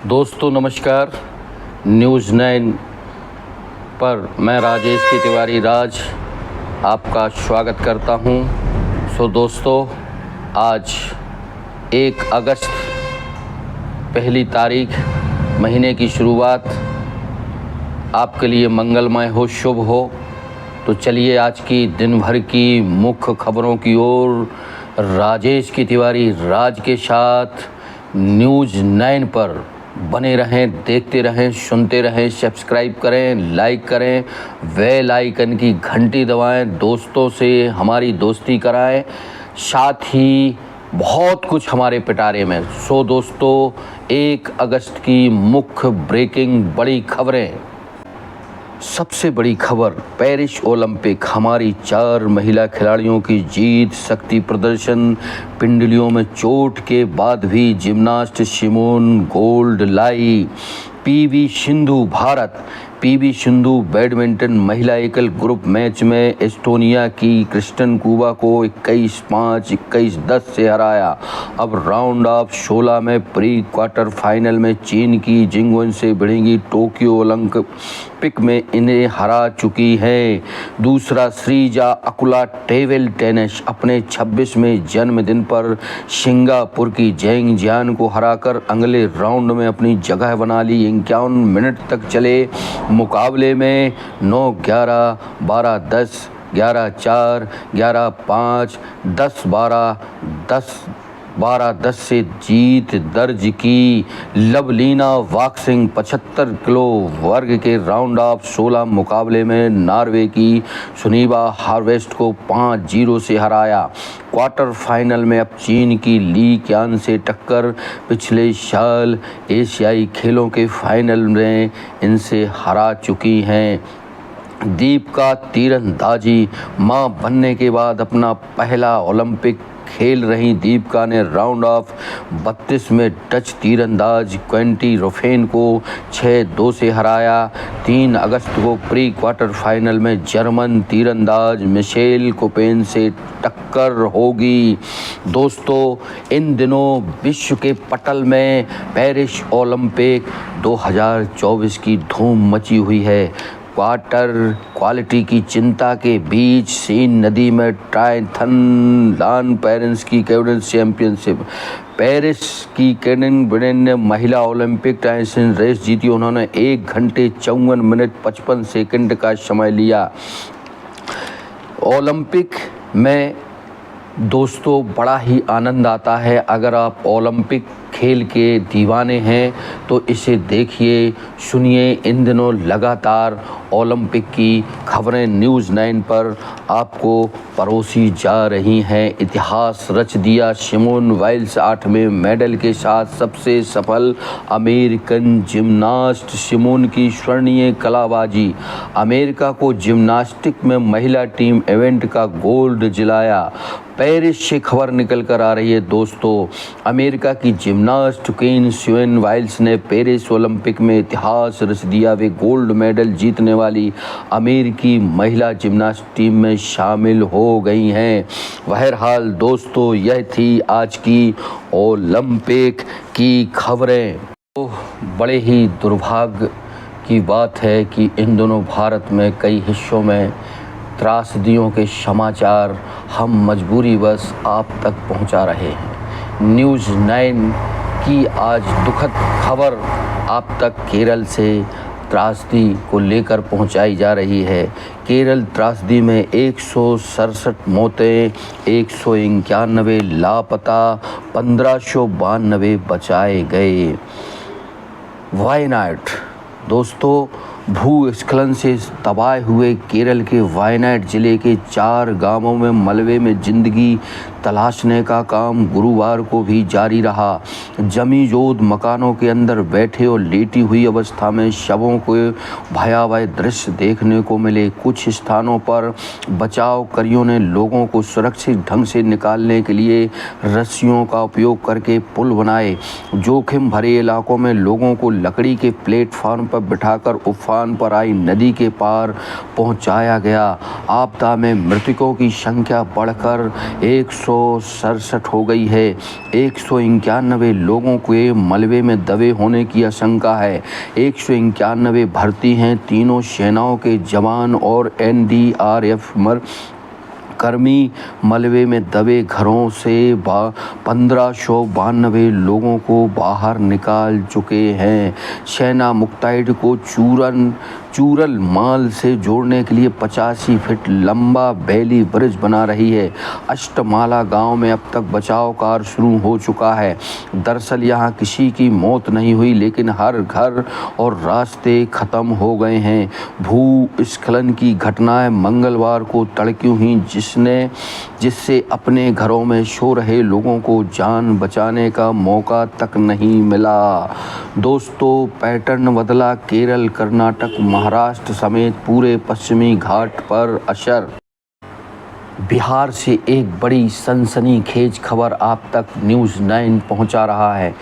दोस्तों नमस्कार। न्यूज़ 9 पर मैं राजेश के तिवारी राज आपका स्वागत करता हूं। दोस्तों आज 1 अगस्त पहली तारीख महीने की शुरुआत आपके लिए मंगलमय हो, शुभ हो। तो चलिए आज की दिन भर की मुख्य खबरों की ओर राजेश के तिवारी राज के साथ न्यूज़ 9 पर बने रहें, देखते रहें, सुनते रहें, सब्सक्राइब करें, लाइक करें, बेल आइकन की घंटी दबाएं, दोस्तों से हमारी दोस्ती कराएं, साथ ही बहुत कुछ हमारे पिटारे में। दोस्तों 1 अगस्त की मुख्य ब्रेकिंग बड़ी खबरें। सबसे बड़ी खबर, पेरिस ओलंपिक, हमारी 4 महिला खिलाड़ियों की जीत, शक्ति प्रदर्शन, पिंडलियों में चोट के बाद भी जिम्नास्ट सिमोन गोल्ड लाई। पीवी सिंधु बैडमिंटन महिला एकल ग्रुप मैच में एस्टोनिया की क्रिस्टन कुबा को 21-5, 21-10 से हराया। अब राउंड ऑफ 16 में प्री क्वार्टर फाइनल में चीन की जिंगवन से भिड़ेंगी। टोक्यो ओलंपिक में इन्हें हरा चुकी है। दूसरा, श्रीजा अकुला टेबल टेनिस, अपने 26वें जन्मदिन पर सिंगापुर की जेंग जियान को हराकर अगले राउंड में अपनी जगह बना ली। 51 मिनट तक चले मुकाबले में 9-11, 12-10, 11-4, 11-5, 10-12, 10-12 से जीत दर्ज की। लवलीना बॉक्सिंग 75 किलो वर्ग के राउंड ऑफ 16 मुकाबले में नॉर्वे की सुनीवा हार्वेस्ट को 5-0 से हराया। क्वार्टर फाइनल में अब चीन की ली क्यान से टक्कर। पिछले साल एशियाई खेलों के फाइनल में इनसे हरा चुकी हैं। दीपिका तीरंदाजी, मां बनने के बाद अपना पहला ओलंपिक खेल रही दीपिका ने राउंड ऑफ 32 में डच तीरंदाज क्वेंटी रोफेन को 6-2 से हराया। 3 अगस्त को प्री क्वार्टर फाइनल में जर्मन तीरंदाज मिशेल कोपेन से टक्कर होगी। दोस्तों इन दिनों विश्व के पटल में पेरिस ओलंपिक 2024 की धूम मची हुई है। वाटर क्वालिटी की चिंता के बीच सीन नदी में ट्रायथन पेरिस की कैडेट चैंपियनशिप, पेरिस की कैडेट ब्रेन ने महिला ओलंपिक ट्रायथन रेस जीती। उन्होंने 1 घंटे 54 मिनट 55 सेकंड का समय लिया। ओलंपिक में दोस्तों बड़ा ही आनंद आता है। अगर आप ओलंपिक खेल के दीवाने हैं तो इसे देखिए, सुनिए। इन दिनों लगातार ओलंपिक की खबरें न्यूज़ 9 पर आपको परोसी जा रही हैं। इतिहास रच दिया सिमोन वाइल्स, 8वें मेडल के साथ सबसे सफल अमेरिकन जिम्नास्ट। सिमोन की स्वर्णीय कलाबाजी, अमेरिका को जिम्नास्टिक में महिला टीम इवेंट का गोल्ड दिलाया। पेरिस से खबर निकल कर आ रही है दोस्तों, अमेरिका की जिम्नास्ट क्वीन सिमोन वाइल्स ने पेरिस ओलंपिक में इतिहास रच दिया। वे गोल्ड मेडल जीतने वाली अमेरिकी महिला जिम्नास्ट टीम में शामिल हो गई हैं। बहरहाल दोस्तों यह थी आज की ओलंपिक की खबरें। तो बड़े ही दुर्भाग्य की बात है कि इन दोनों भारत में कई हिस्सों में त्रासदियों के समाचार हम मजबूरीवश आप तक पहुंचा रहे हैं। न्यूज़ 9 की आज दुखद खबर आप तक केरल से त्रासदी को लेकर पहुंचाई जा रही है। केरल त्रासदी में 167 मौतें, 191 लापता, 1592 बचाए गए। वायनाड दोस्तों, भूस्खलन से तबाह हुए केरल के वायनाड जिले के 4 गांवों में मलबे में जिंदगी तलाशने का काम गुरुवार को भी जारी रहा। जमीजोद मकानों के अंदर बैठे और लेटी हुई अवस्था में शवों को भयावह दृश्य देखने को मिले। कुछ स्थानों पर बचावकर्मियों ने लोगों को सुरक्षित ढंग से निकालने के लिए रस्सियों का उपयोग करके पुल बनाए। जोखिम भरे इलाकों में लोगों को लकड़ी के प्लेटफॉर्म पर बिठाकर उफान पर आई नदी के पार पहुंचाया गया। आपदा में मृतकों की संख्या बढ़कर 167 हो गई है। 191 लोगों के मलबे में दबे होने की आशंका है। 191 भर्ती हैं। तीनों सेनाओं के जवान और NDRF कर्मी मलबे में दबे घरों से 1592 लोगों को बाहर निकाल चुके हैं। सेना मुक्ताइड को चूरल माल से जोड़ने के लिए 85 फीट लंबा बेली ब्रिज बना रही है। अष्टमाला गांव में अब तक बचाव कार्य शुरू हो चुका है। दरअसल यहां किसी की मौत नहीं हुई, लेकिन हर घर और रास्ते खत्म हो गए हैं। भूस्खलन की घटनाएं मंगलवार को तड़की हुई, जिससे अपने घरों में सो रहे लोगों को जान बचाने का मौका तक नहीं मिला। दोस्तों, पैटर्न बदला। केरल, कर्नाटक, महाराष्ट्र समेत पूरे पश्चिमी घाट पर असर। बिहार से एक बड़ी सनसनीखेज खबर आप तक न्यूज़ 9 पहुंचा रहा है।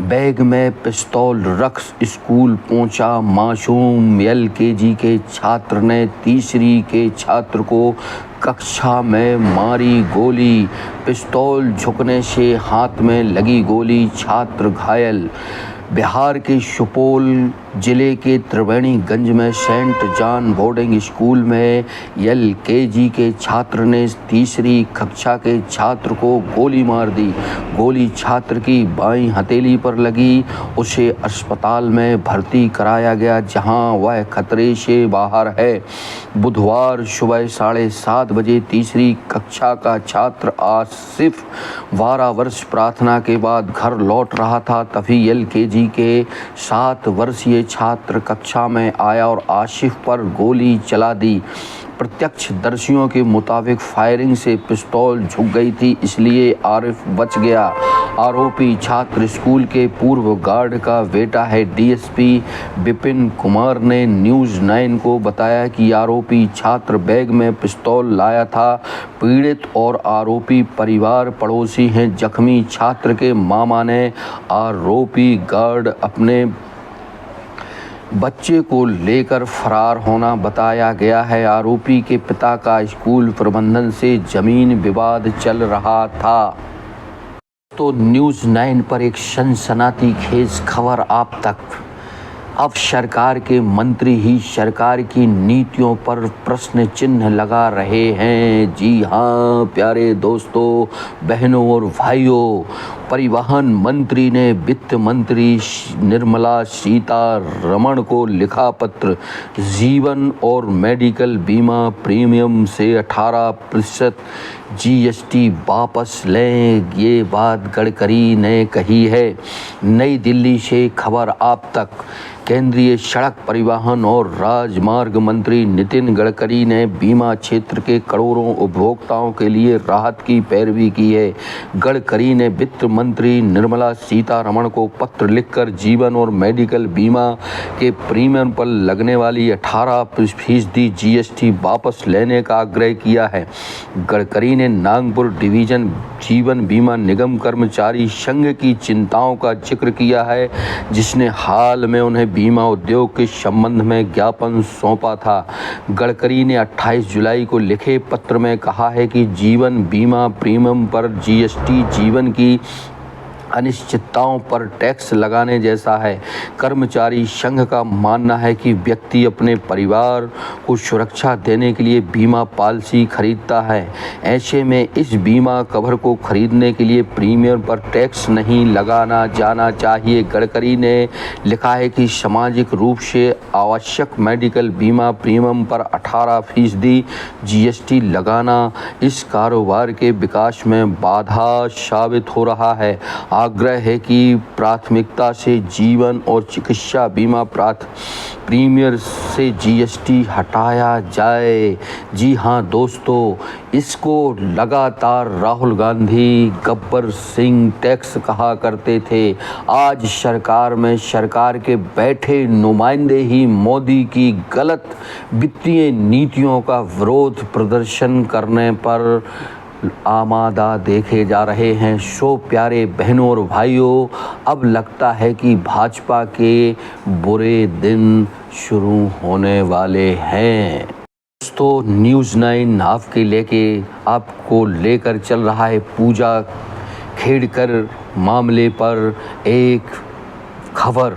बैग में पिस्तौल रख स्कूल पहुंचा मासूम LKG के छात्र ने तीसरी के छात्र को कक्षा में मारी गोली। पिस्तौल झुकने से हाथ में लगी गोली, छात्र घायल। बिहार के सुपौल जिले के त्रिवेणीगंज में सेंट जॉन बोर्डिंग स्कूल में LKG के छात्र ने तीसरी कक्षा के छात्र को गोली मार दी। गोली छात्र की बाईं हथेली पर लगी। उसे अस्पताल में भर्ती कराया गया, जहां वह खतरे से बाहर है। बुधवार सुबह 7:30 बजे तीसरी कक्षा का छात्र आसिफ 12 वर्ष प्रार्थना के बाद घर लौट रहा था। तभी LKG के 7 वर्षीय छात्र कक्षा में आया और आसिफ पर गोली चला दी। प्रत्यक्षदर्शियों के मुताबिक फायरिंग से पिस्तौल झुक गई थी, इसलिए आरिफ बच गया। आरोपी छात्र स्कूल के पूर्व गार्ड का बेटा है। DSP विपिन कुमार ने न्यूज़ 9 को बताया कि आरोपी छात्र बैग में पिस्तौल लाया था। पीड़ित और आरोपी परिवार पड़ोसी हैं। जख्मी छात्र के मामा ने आरोपी गार्ड अपने बच्चे को लेकर फरार होना बताया गया है। आरोपी के पिता का स्कूल प्रबंधन से जमीन विवाद चल रहा था। तो न्यूज़ 9 पर एक सनसनातीखेज खबर आप तक। अब सरकार के मंत्री ही सरकार की नीतियों पर प्रश्न चिन्ह लगा रहे हैं। जी हाँ प्यारे दोस्तों, बहनों और भाइयों, परिवहन मंत्री ने वित्त मंत्री निर्मला सीतारमण को लिखा पत्र। जीवन और मेडिकल बीमा प्रीमियम से 18% GST वापस लें, ये बात गडकरी ने कही है। नई दिल्ली से खबर आप तक। केंद्रीय सड़क परिवहन और राजमार्ग मंत्री नितिन गडकरी ने बीमा क्षेत्र के करोड़ों उपभोक्ताओं के लिए राहत की पैरवी की है। गडकरी ने वित्त मंत्री निर्मला सीतारमण को पत्र लिखकर जीवन और मेडिकल बीमा के प्रीमियम पर लगने वाली 18% GST वापस लेने का आग्रह किया है। गडकरी ने नागपुर डिवीजन जीवन बीमा निगम कर्मचारी संघ की चिंताओं का जिक्र किया है, जिसने हाल में उन्हें बीमा उद्योग के संबंध में ज्ञापन सौंपा था। गडकरी ने 28 जुलाई को लिखे पत्र में कहा है कि जीवन बीमा प्रीमियम पर GST जीवन की अनिश्चितताओं पर टैक्स लगाने जैसा है। कर्मचारी संघ का मानना है कि व्यक्ति अपने परिवार को सुरक्षा देने के लिए बीमा पॉलिसी खरीदता है। ऐसे में इस बीमा कवर को खरीदने के लिए प्रीमियम पर टैक्स नहीं लगाना जाना चाहिए। गडकरी ने लिखा है कि सामाजिक रूप से आवश्यक मेडिकल बीमा प्रीमियम पर 18% GST लगाना इस कारोबार के विकास में बाधा साबित हो रहा है। आग्रह है कि प्राथमिकता से जीवन और चिकित्सा बीमा प्रीमियम से GST हटाया जाए। जी हाँ दोस्तों, इसको लगातार राहुल गांधी, गब्बर सिंह टैक्स कहा करते थे। आज सरकार में सरकार के बैठे नुमाइंदे ही मोदी की गलत वित्तीय नीतियों का विरोध प्रदर्शन करने पर आमादा देखे जा रहे हैं। सो प्यारे बहनों और भाइयों, अब लगता है कि भाजपा के बुरे दिन शुरू होने वाले हैं। दोस्तों न्यूज़ 9 आपको लेकर चल रहा है पूजा खेड़कर मामले पर एक खबर।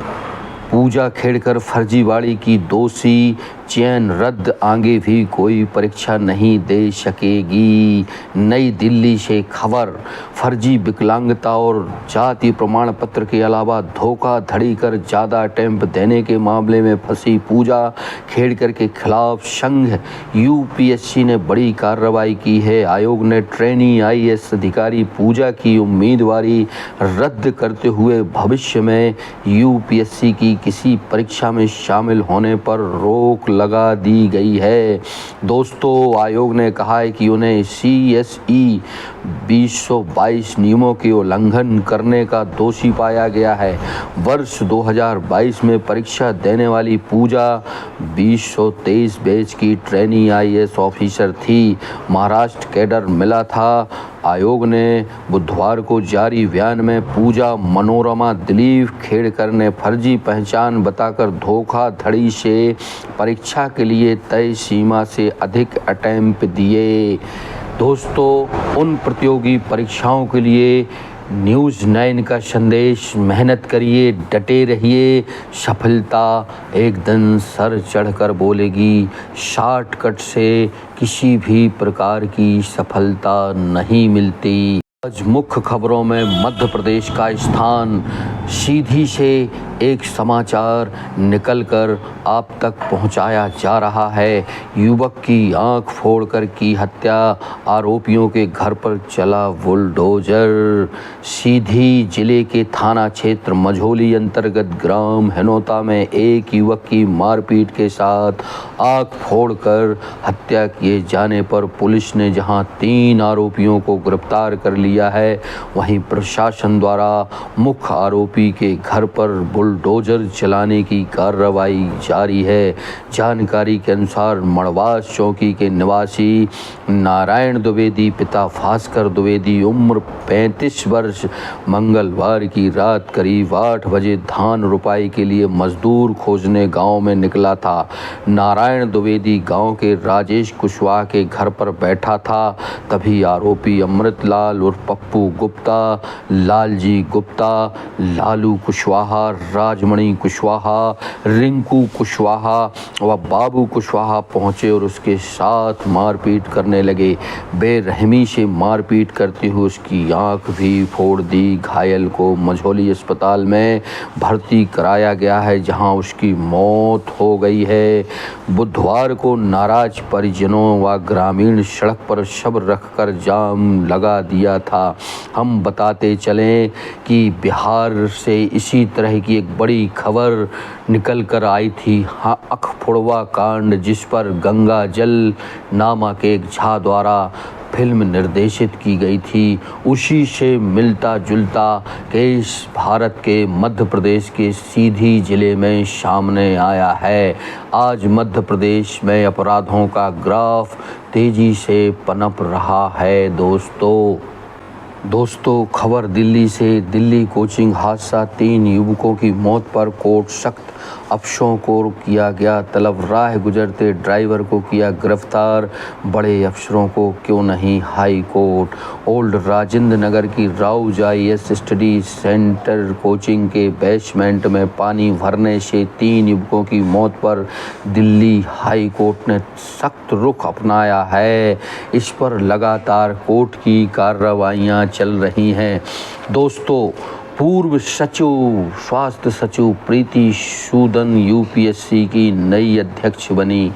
पूजा खेड़कर फर्जीवाड़े की दोषी, चयन रद्द, आगे भी कोई परीक्षा नहीं दे सकेगी। नई दिल्ली से खबर। फर्जी विकलांगता और जाति प्रमाण पत्र के अलावा धोखाधड़ी कर ज़्यादा अटेम्प्ट देने के मामले में फंसी पूजा खेड़कर के खिलाफ संघ यूपीएससी ने बड़ी कार्रवाई की है। आयोग ने ट्रेनी आईएएस अधिकारी पूजा की उम्मीदवारी रद्द करते हुए भविष्य में यूपीएससी की किसी परीक्षा में शामिल होने पर रोक लगा दी गई है। दोस्तों आयोग ने कहा है कि उन्हें CSE 2022 नियमों के उल्लंघन करने का दोषी पाया गया है। वर्ष 2022 में परीक्षा देने वाली पूजा 2023 बैच की ट्रेनी आईएएस ऑफिसर थी। महाराष्ट्र कैडर मिला था। आयोग ने बुधवार को जारी बयान में पूजा मनोरमा दिलीप खेड़कर ने फर्जी पहचान बताकर धोखाधड़ी से परीक्षा के लिए तय सीमा से अधिक अटेम्प्ट दिए। दोस्तों उन प्रतियोगी परीक्षाओं के लिए न्यूज़ 9 का संदेश, मेहनत करिए, डटे रहिए, सफलता एक दिन सर चढ़कर बोलेगी। शॉर्टकट से किसी भी प्रकार की सफलता नहीं मिलती। आज मुख्य खबरों में मध्य प्रदेश का स्थान। सीधी से एक समाचार निकलकर आप तक पहुंचाया जा रहा है। युवक की आंख फोड़कर की हत्या, आरोपियों के घर पर चला बुलडोजर। सीधी जिले के थाना क्षेत्र मझौली अंतर्गत ग्राम हिनौता में एक युवक की मारपीट के साथ आंख फोड़कर हत्या किए जाने पर पुलिस ने जहां 3 आरोपियों को गिरफ्तार कर लिया है, वहीं प्रशासन द्वारा मुख्य आरोपी के घर पर बुलडोजर चलाने की कार्रवाई जारी है। जानकारी के अनुसार मड़वास चौकी के निवासी नारायण द्विवेदी पिता भास्कर द्विवेदी उम्र 35 वर्ष मंगलवार की रात करीब 8 बजे धान रुपाई के लिए मजदूर खोजने गांव में निकला था। नारायण द्विवेदी गांव के राजेश कुशवाहा के घर पर बैठा था, तभी आरोपी अमृतलाल उर्फ पप्पू गुप्ता, लालजी गुप्ता, लालू कुशवाहा, राजमणि कुशवाहा, रिंकू कुशवाहा व बाबू कुशवाहा पहुंचे और उसके साथ मारपीट करने लगे। बेरहमी से मारपीट करते हुए उसकी आंख भी फोड़ दी। घायल को मझौली अस्पताल में भर्ती कराया गया है, जहां उसकी मौत हो गई है। बुधवार को नाराज परिजनों व ग्रामीण सड़क पर शव रखकर जाम लगा दिया था। हम बताते चलें कि बिहार से इसी तरह की एक बड़ी खबर निकल कर आई थी। अखफुड़वा कांड, जिस पर गंगा जल नामक एक झा द्वारा फिल्म निर्देशित की गई थी, उसी से मिलता जुलता केस भारत के मध्य प्रदेश के सीधी जिले में सामने आया है। आज मध्य प्रदेश में अपराधों का ग्राफ तेजी से पनप रहा है। दोस्तों खबर दिल्ली से। दिल्ली कोचिंग हादसा, 3 युवकों की मौत पर कोर्ट सख्त, अफसरों को किया गया तलब, राह गुजरते ड्राइवर को किया गिरफ्तार, बड़े अफसरों को क्यों नहीं high court. Old Rajendra Nagar की Rouse IAS study centre coaching के बेसमेंट में पानी भरने से 3 युवकों की मौत पर दिल्ली हाई कोर्ट ने सख्त रुख अपनाया है। इस पर लगातार कोर्ट की कार्रवाइयाँ चल रही हैं। दोस्तों पूर्व सचिव स्वास्थ्य सचिव प्रीति सूदन यूपीएससी की नई अध्यक्ष बनी।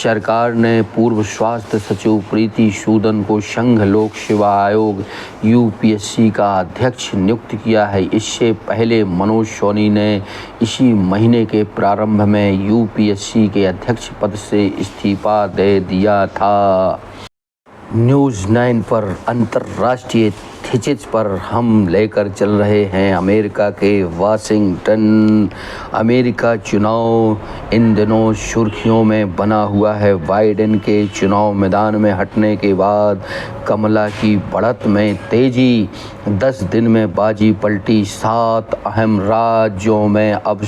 सरकार ने पूर्व स्वास्थ्य सचिव प्रीति सूदन को संघ लोक सेवा आयोग यूपीएससी का अध्यक्ष नियुक्त किया है। इससे पहले मनोज सोनी ने इसी महीने के प्रारंभ में यूपीएससी के अध्यक्ष पद से इस्तीफा दे दिया था। न्यूज़ 9 पर अंतर्राष्ट्रीय थिचिज पर हम लेकर चल रहे हैं अमेरिका के वाशिंगटन। अमेरिका चुनाव इन दिनों सुर्खियों में बना हुआ है। बाइडेन के चुनाव मैदान में हटने के बाद कमला की बढ़त में तेजी। 10 दिन में बाजी पलटी। 7 अहम राज्यों में अब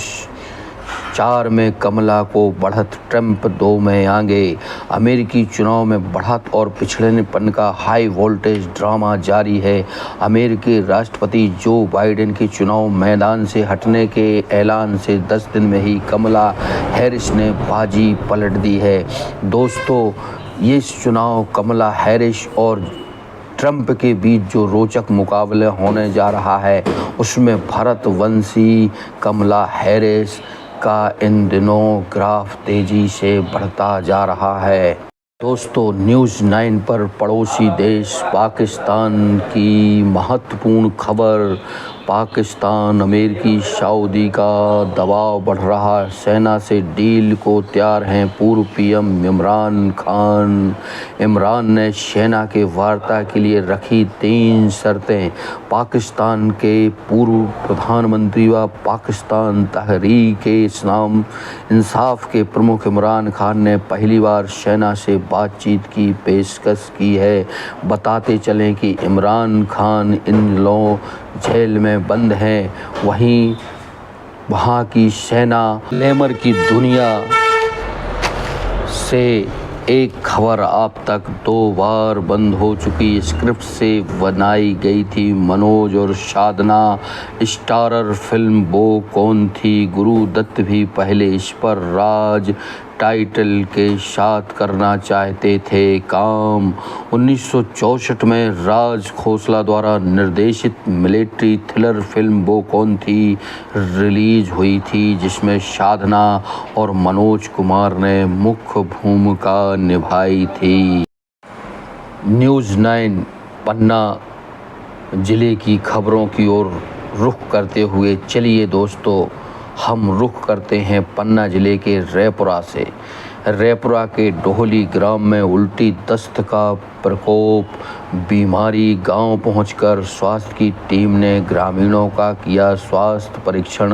4 में कमला को बढ़त, ट्रंप 2 में आगे। अमेरिकी चुनाव में बढ़त और पिछड़ेपन का हाई वोल्टेज ड्रामा जारी है। अमेरिकी राष्ट्रपति जो बाइडेन के चुनाव मैदान से हटने के ऐलान से 10 दिन में ही कमला हैरिस ने बाजी पलट दी है। दोस्तों, ये चुनाव कमला हैरिस और ट्रंप के बीच जो रोचक मुकाबले होने जा रहा है, उसमें भारतवंशी कमला हैरिस का इन दिनों ग्राफ तेजी से बढ़ता जा रहा है। दोस्तों, न्यूज़ 9 पर पड़ोसी देश पाकिस्तान की महत्वपूर्ण खबर। पाकिस्तान अमेरिकी सऊदी का दबाव बढ़ रहा, सेना से डील को तैयार हैं पूर्व पीएम इमरान खान। इमरान ने सेना के वार्ता के लिए रखी 3 शर्तें। पाकिस्तान के पूर्व प्रधानमंत्री व पाकिस्तान तहरीक-ए-इस्लाम इंसाफ के प्रमुख इमरान खान ने पहली बार सेना से बातचीत की पेशकश की है। बताते चलें कि इमरान खान इन लोग जेल में बंद हैं, वहीं वहाँ की सेना ग्लैमर की दुनिया से एक खबर अब तक 2 बार बंद हो चुकी स्क्रिप्ट से बनाई गई थी। मनोज और साधना स्टारर फिल्म वो कौन थी, गुरु दत्त भी पहले इस पर राज टाइटल के साथ करना चाहते थे काम। 1964 में राज खोसला द्वारा निर्देशित मिलिट्री थ्रिलर फिल्म वो कौन थी रिलीज हुई थी, जिसमें साधना और मनोज कुमार ने मुख्य भूमिका निभाई थी। न्यूज़ 9 पन्ना जिले की खबरों की ओर रुख करते हुए चलिए दोस्तों, हम रुख करते हैं पन्ना जिले के रैपुरा से। रैपुरा के डोहली ग्राम में उल्टी दस्त का प्रकोप, बीमारी। गांव पहुंचकर स्वास्थ्य की टीम ने ग्रामीणों का किया स्वास्थ्य परीक्षण।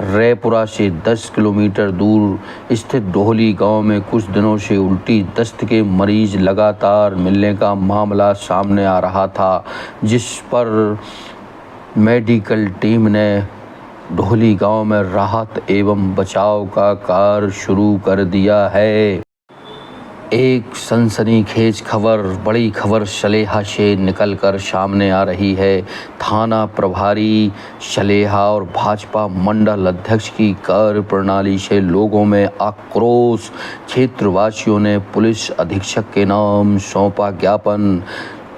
रैपुरा से 10 किलोमीटर दूर स्थित डोहली गांव में कुछ दिनों से उल्टी दस्त के मरीज लगातार मिलने का मामला सामने आ रहा था, जिस पर मेडिकल टीम ने डोहली गांव में राहत एवं बचाव का कार्य शुरू कर दिया है। एक सनसनीखेज खबर, बड़ी खबर सलेहा से निकलकर सामने आ रही है। थाना प्रभारी सलेहा और भाजपा मंडल अध्यक्ष की कार्यप्रणाली से लोगों में आक्रोश। क्षेत्रवासियों ने पुलिस अधीक्षक के नाम सौंपा ज्ञापन।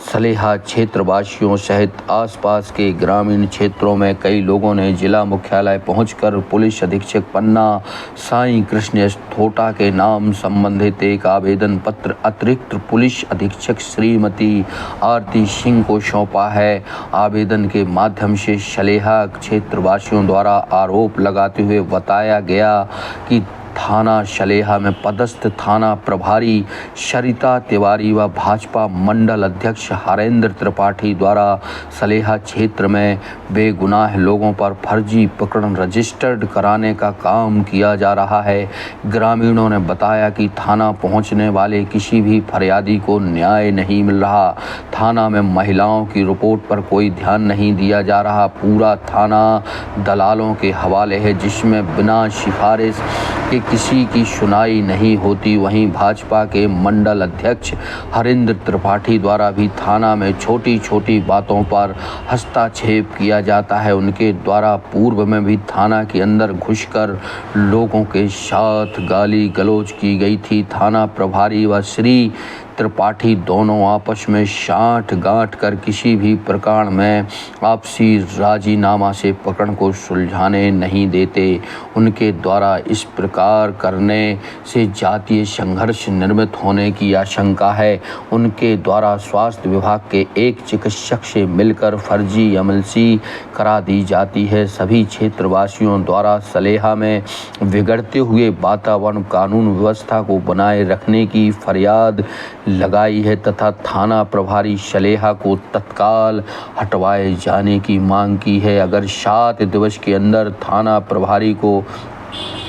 सलेहा क्षेत्रवासियों सहित आसपास के ग्रामीण क्षेत्रों में कई लोगों ने जिला मुख्यालय पहुंचकर पुलिस अधीक्षक पन्ना साईं कृष्ण थोटा के नाम संबंधित एक आवेदन पत्र अतिरिक्त पुलिस अधीक्षक श्रीमती आरती सिंह को सौंपा है। आवेदन के माध्यम से सलेहा क्षेत्रवासियों द्वारा आरोप लगाते हुए बताया गया कि थाना सलेहा में पदस्थ थाना प्रभारी सरिता तिवारी व भाजपा मंडल अध्यक्ष हरेंद्र त्रिपाठी द्वारा सलेहा क्षेत्र में बेगुनाह लोगों पर फर्जी प्रकरण रजिस्टर्ड कराने का काम किया जा रहा है। ग्रामीणों ने बताया कि थाना पहुंचने वाले किसी भी फरियादी को न्याय नहीं मिल रहा। थाना में महिलाओं की रिपोर्ट पर कोई ध्यान नहीं दिया जा रहा। पूरा थाना दलालों के हवाले है, जिसमें बिना सिफारिश के किसी की सुनाई नहीं होती। वहीं भाजपा के मंडल अध्यक्ष हरेंद्र त्रिपाठी द्वारा भी थाना में छोटी छोटी बातों पर हस्तक्षेप किया जाता है। उनके द्वारा पूर्व में भी थाना के अंदर घुसकर लोगों के साथ गाली गलौज की गई थी। थाना प्रभारी व श्री त्रिपाठी दोनों आपस में साठ गांठ कर किसी भी प्रकार में आपसी राजीनामा से प्रकरण को सुलझाने नहीं देते। उनके द्वारा इस प्रकार करने से जातीय संघर्ष निर्मित होने की आशंका है। उनके द्वारा स्वास्थ्य विभाग के एक चिकित्सक से मिलकर फर्जी एमएलसी करा दी जाती है। सभी क्षेत्रवासियों द्वारा सलेहा में बिगड़ते हुए वातावरण कानून व्यवस्था को बनाए रखने की फरियाद लगाई है तथा थाना प्रभारी सलेहा को तत्काल हटवाए जाने की मांग की है। अगर 7 दिवस के अंदर थाना प्रभारी को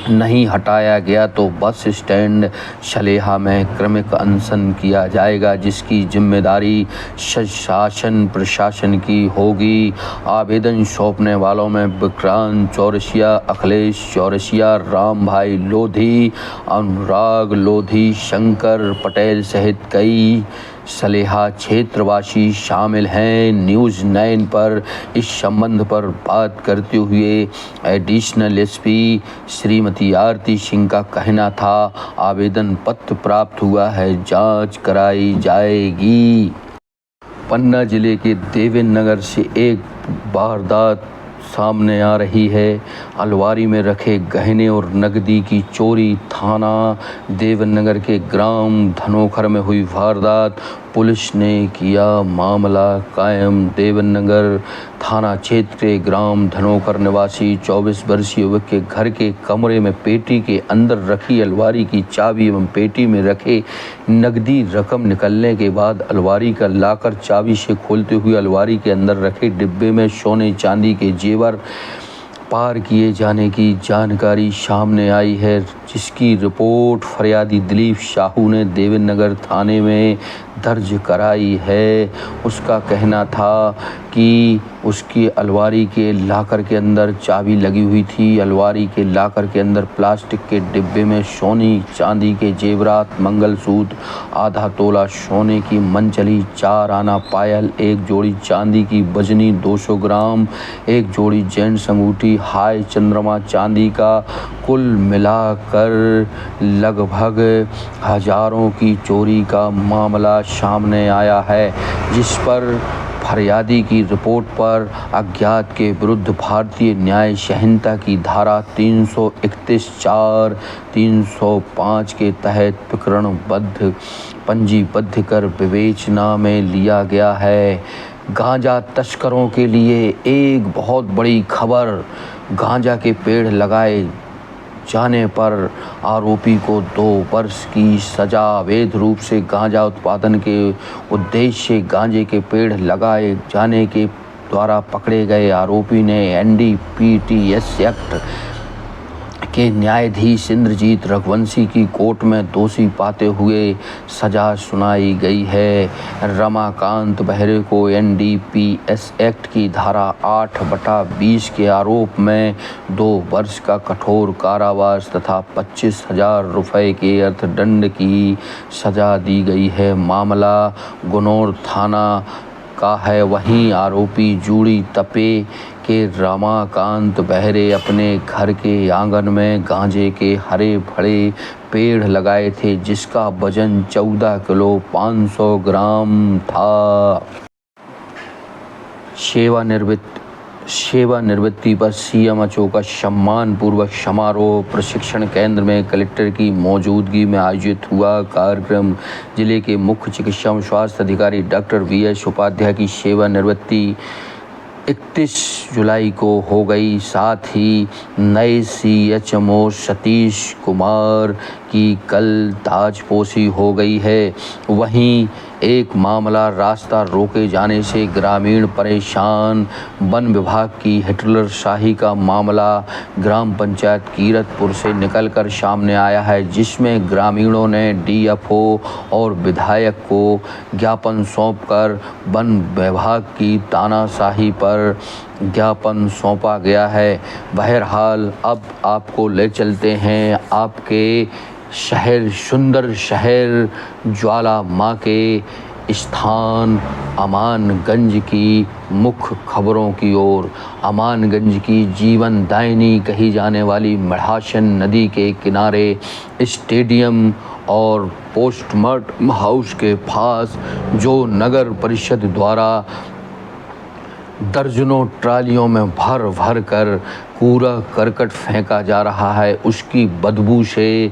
नहीं हटाया गया तो बस स्टैंड सलेहा में क्रमिक अनशन किया जाएगा, जिसकी जिम्मेदारी शासन प्रशासन की होगी। आवेदन सौंपने वालों में विक्रांत चौरसिया, अखिलेश चौरसिया, राम भाई लोधी, अनुराग लोधी, शंकर पटेल सहित कई सलेहा क्षेत्रवासी शामिल हैं। न्यूज़ 9 पर इस संबंध पर बात करते हुए एडिशनल एसपी श्रीमती आरती सिंह का कहना था, आवेदन पत्र प्राप्त हुआ है, जांच कराई जाएगी। पन्ना जिले के देवेंद्र नगर से एक वारदात सामने आ रही है। अलवारी में रखे गहने और नकदी की चोरी। थाना देवेंद्र नगर के ग्राम धनोखर में हुई वारदात। पुलिस ने किया मामला कायम। देवेंद्र नगर थाना क्षेत्र के ग्राम धनोखर निवासी 24 वर्षीय युवक के घर के कमरे में पेटी के अंदर रखी अलमारी की चाबी एवं पेटी में रखे नकदी रकम निकलने के बाद अलमारी का लाकर चाबी से खोलते हुए अलमारी के अंदर रखे डिब्बे में सोने चांदी के जेवर पार किए जाने की जानकारी सामने आई है, जिसकी रिपोर्ट फरियादी दिलीप साहू ने देवेंद्र नगर थाने में दर्ज कराई है। उसका कहना था कि उसकी अलमारी के लाकर के अंदर चाबी लगी हुई थी। अलमारी के लाकर के अंदर प्लास्टिक के डिब्बे में सोने चांदी के जेवरात, मंगलसूत्र, आधा तोला सोने की मनचली, 4 आना पायल, एक जोड़ी चांदी की बजनी 200 ग्राम, एक जोड़ी जेंट्स अंगूठी, हाय चंद्रमा चांदी का, कुल मिलाकर लगभग हजारों की चोरी का मामला सामने आया है, जिस पर फरियादी की रिपोर्ट पर अज्ञात के विरुद्ध भारतीय न्याय संहिता की धारा 331(4), 305 के तहत प्रकरणबद्ध पंजीबद्ध कर विवेचना में लिया गया है। गांजा तस्करों के लिए एक बहुत बड़ी खबर। गांजा के पेड़ लगाए जाने पर आरोपी को 2 वर्ष की सजा। अवैध रूप से गांजा उत्पादन के उद्देश्य से गांजे के पेड़ लगाए जाने के द्वारा पकड़े गए आरोपी ने NDPS एक्ट के न्यायाधीश इंद्रजीत रघुवंशी की कोर्ट में दोषी पाते हुए सजा सुनाई गई है। रमाकांत बहरे को NDPS एक्ट की धारा 8/20 के आरोप में 2 वर्ष का कठोर कारावास तथा 25,000 रुपये के अर्थदंड की सजा दी गई है। मामला गुनौर थाना का है। वहीं आरोपी जूड़ी तपे के रमाकांत बहरे अपने घर के आंगन में गांजे के हरे भरे पेड़ लगाए थे, जिसका वजन 14 किलो 500 ग्राम था। सेवानिवृत्ति पर CMHO का सम्मान पूर्वक समारोह प्रशिक्षण केंद्र में कलेक्टर की मौजूदगी में आयोजित हुआ। कार्यक्रम जिले के मुख्य चिकित्सा एवं स्वास्थ्य अधिकारी डॉक्टर VS उपाध्याय की सेवानिवृत्ति 31 जुलाई को हो गई। साथ ही नए CHMO सतीश कुमार की कल ताजपोशी हो गई है। वहीं एक मामला रास्ता रोके जाने से ग्रामीण परेशान। वन विभाग की हिटलर शाही का मामला ग्राम पंचायत कीरतपुर से निकलकर सामने आया है, जिसमें ग्रामीणों ने DFO और विधायक को ज्ञापन सौंपकर वन विभाग की तानाशाही पर ज्ञापन सौंपा गया है। बहरहाल अब आपको ले चलते हैं आपके शहर, सुंदर शहर ज्वालामाँ के स्थान अमानगंज की मुख्य खबरों की ओर। अमानगंज की जीवनदायिनी कही जाने वाली मढ़ासन नदी के किनारे स्टेडियम और पोस्टमार्टम हाउस के पास जो नगर परिषद द्वारा दर्जनों ट्रालियों में भर भर कर कूड़ा करकट फेंका जा रहा है, उसकी बदबू से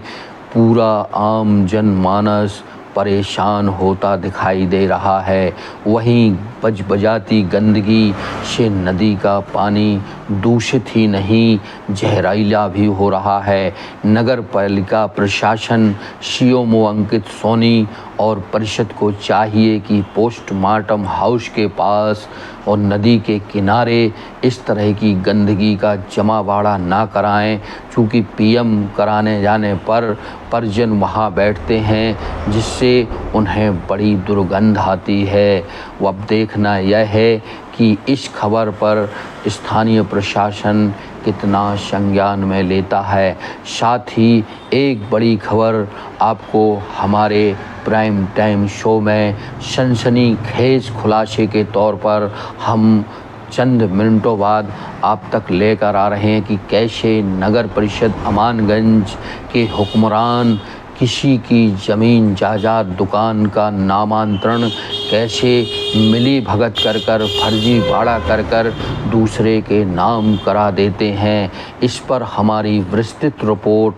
पूरा आम जनमानस परेशान होता दिखाई दे रहा है। वहीं बजबजाती गंदगी से नदी का पानी दूषित ही नहीं जहरीला भी हो रहा है। नगर पालिका प्रशासन CMO अंकित सोनी और परिषद को चाहिए कि पोस्टमार्टम हाउस के पास और नदी के किनारे इस तरह की गंदगी का जमावाड़ा ना कराएं, चूँकि पीएम कराने जाने पर परिजन वहाँ बैठते हैं जिससे उन्हें बड़ी दुर्गंध आती है। वो अब देखना यह है कि इस खबर पर स्थानीय प्रशासन कितना संज्ञान में लेता है। साथ ही एक बड़ी खबर आपको हमारे प्राइम टाइम शो में सनसनीखेज खुलासे के तौर पर हम चंद मिनटों बाद आप तक लेकर आ रहे हैं कि कैसे नगर परिषद अमानगंज के हुक्मरान किसी की ज़मीन जायदाद दुकान का नामांतरण कैसे मिली भगत कर फर्जी भाड़ा कर दूसरे के नाम करा देते हैं। इस पर हमारी विस्तृत रिपोर्ट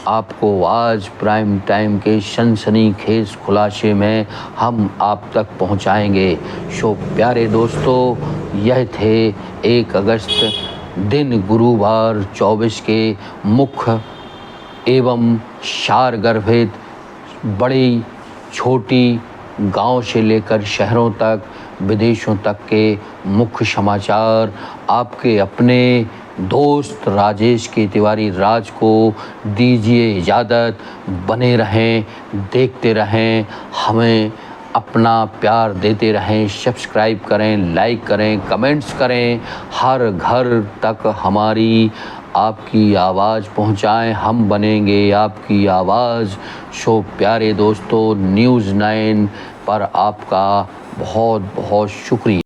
आपको आज प्राइम टाइम के सनसनीखेज खुलासे में हम आप तक पहुंचाएंगे। सो प्यारे दोस्तों, यह थे 1 अगस्त दिन गुरुवार 24 के मुख्य एवं सार गर्भित बड़ी छोटी गांव से लेकर शहरों तक विदेशों तक के मुख्य समाचार आपके अपने दोस्त राजेश के तिवारी राज को दीजिए इजाज़त। बने रहें, देखते रहें, हमें अपना प्यार देते रहें, सब्सक्राइब करें, लाइक करें, कमेंट्स करें, हर घर तक हमारी आपकी आवाज़ पहुंचाएं। हम बनेंगे आपकी आवाज़। सो प्यारे दोस्तों, न्यूज़ 9 पर आपका बहुत बहुत शुक्रिया।